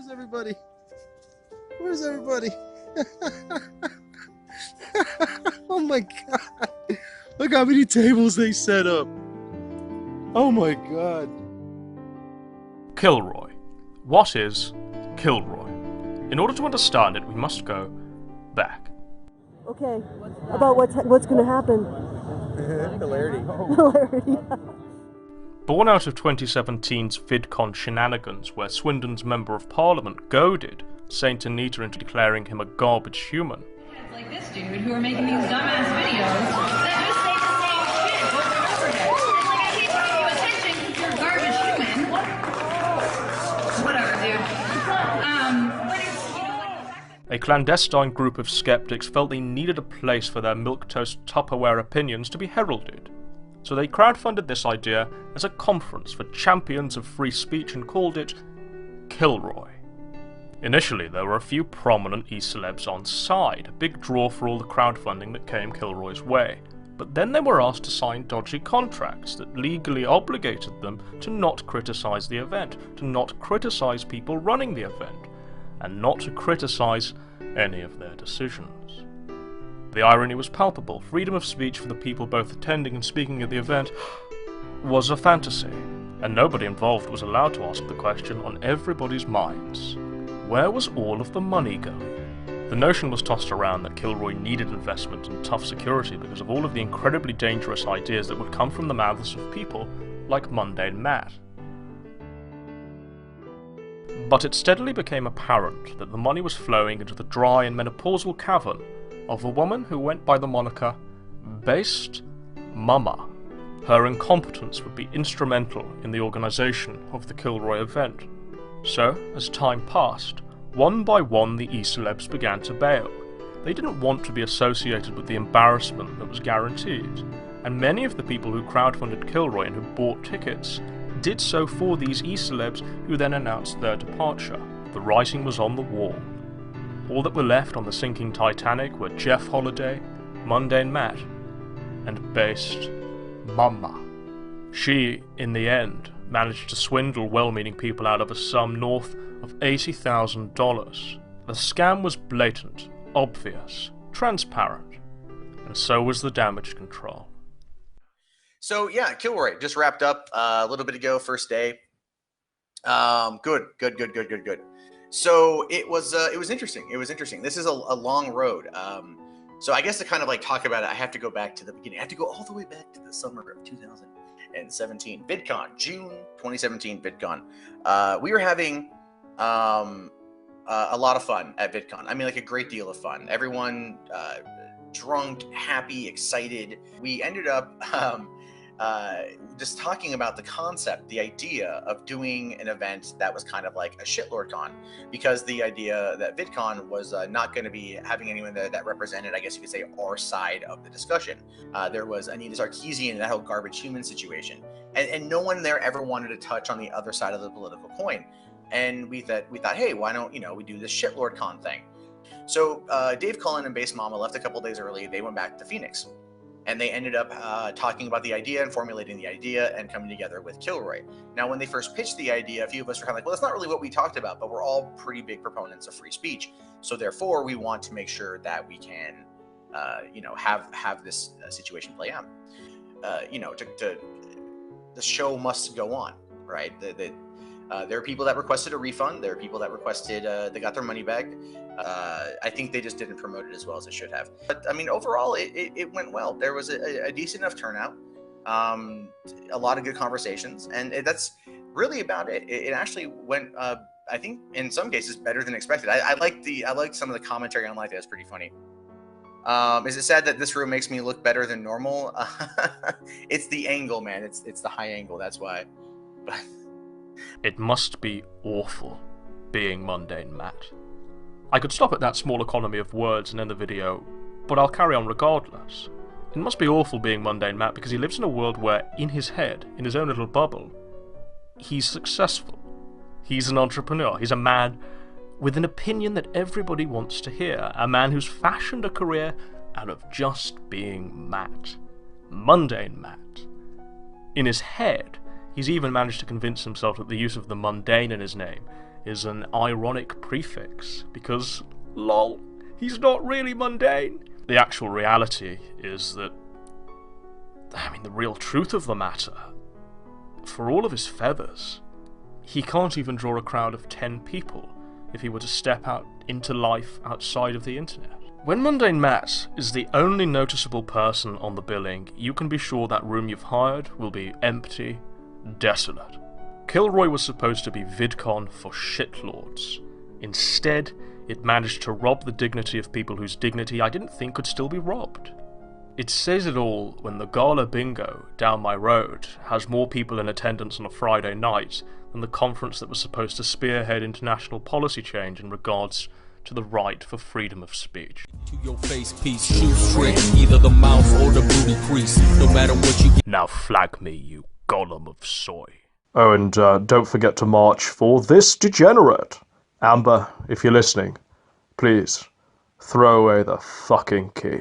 Where's everybody? Where's everybody? Oh my god. Look how many tables they set up. Oh my god. Kilroy. What is Kilroy? In order to understand it, we must go back. Okay, about what's going to happen. Hilarity. Hilarity. Born out of 2017's VidCon shenanigans, where Swindon's Member of Parliament goaded Saint Anita into declaring him a garbage human. It's like this dude who are making these dumbass videos that just say the same shit over and over again. It's like, I can't give you attention because you're a garbage human. Whatever, dude. But it's, you know, like the fact that... A clandestine group of skeptics felt they needed a place for their milquetoast Tupperware opinions to be heralded. So they crowdfunded this idea as a conference for champions of free speech and called it Kilroy. Initially, there were a few prominent e-celebs on side, a big draw for all the crowdfunding that came Kilroy's way. But then they were asked to sign dodgy contracts that legally obligated them to not criticise the event, to not criticise people running the event, and not to criticise any of their decisions. The irony was palpable. Freedom of speech for the people both attending and speaking at the event was a fantasy, and nobody involved was allowed to ask the question on everybody's minds: where was all of the money going? The notion was tossed around that Kilroy needed investment and tough security because of all of the incredibly dangerous ideas that would come from the mouths of people like Mundane Matt. But it steadily became apparent that the money was flowing into the dry and menopausal cavern of a woman who went by the moniker Based Mama. Her incompetence would be instrumental in the organisation of the Kilroy event. So, as time passed, one by one the e-celebs began to bail. They didn't want to be associated with the embarrassment that was guaranteed, and many of the people who crowdfunded Kilroy and who bought tickets did so for these e-celebs who then announced their departure. The writing was on the wall. All that were left on the sinking Titanic were Jeff Holiday, Mundane Matt, and Based Mama. She, in the end, managed to swindle well-meaning people out of a sum north of $80,000. The scam was blatant, obvious, transparent, and so was the damage control. So yeah, Kilroy just wrapped up a little bit ago, first day. Good. So it was interesting. It was interesting. This is a long road. So I guess to kind of like talk about it, I have to go back to the beginning. I have to go all the way back to the summer of 2017. VidCon, June 2017 VidCon. We were having a lot of fun at VidCon. I mean, like a great deal of fun. Everyone drunk, happy, excited. We ended up just talking about the concept, the idea of doing an event that was kind of like a shitlord con, because the idea that VidCon was not going to be having anyone that represented, I guess you could say, our side of the discussion. There was Anita Sarkeesian and that whole garbage human situation, and no one there ever wanted to touch on the other side of the political coin. And we thought, hey, why don't we do this shitlord con thing? So Dave Cullen and Base Mama left a couple days early. They went back to Phoenix. And they ended up talking about the idea and formulating the idea and coming together with Kilroy. Now, when they first pitched the idea, a few of us were kind of like, well, that's not really what we talked about, but we're all pretty big proponents of free speech. So therefore, we want to make sure that we can, have this situation play out. The show must go on, right? There are people that requested a refund. There are people that requested they got their money back. I think they just didn't promote it as well as it should have. But I mean, overall, it went well. There was a decent enough turnout, a lot of good conversations, and that's really about it. It actually went, I think, in some cases, better than expected. I liked some of the commentary online. That's pretty funny. Is it sad that this room makes me look better than normal? It's the angle, man. It's the high angle. That's why. But It must be awful being Mundane Matt. I could stop at that small economy of words and end the video, but I'll carry on regardless. It must be awful being Mundane Matt because he lives in a world where, in his head, in his own little bubble, he's successful. He's an entrepreneur. He's a man with an opinion that everybody wants to hear. A man who's fashioned a career out of just being Matt. Mundane Matt. In his head, He's even managed to convince himself that the use of the mundane in his name is an ironic prefix, because, lol, he's not really mundane. The actual reality is that, the real truth of the matter, for all of his feathers, he can't even draw a crowd of 10 people if he were to step out into life outside of the internet. When Mundane Matt is the only noticeable person on the billing, you can be sure that room you've hired will be empty, desolate. Kilroy was supposed to be VidCon for shitlords. Instead, it managed to rob the dignity of people whose dignity I didn't think could still be robbed. It says it all when the Gala Bingo down my road has more people in attendance on a Friday night than the conference that was supposed to spearhead international policy change in regards to the right for freedom of speech. To your face piece, choose trick, either the mouth or the booty crease. No matter what you get. Now flag me, you golem of soy. Oh, and don't forget to march for this degenerate. Amber, if you're listening, please throw away the fucking key.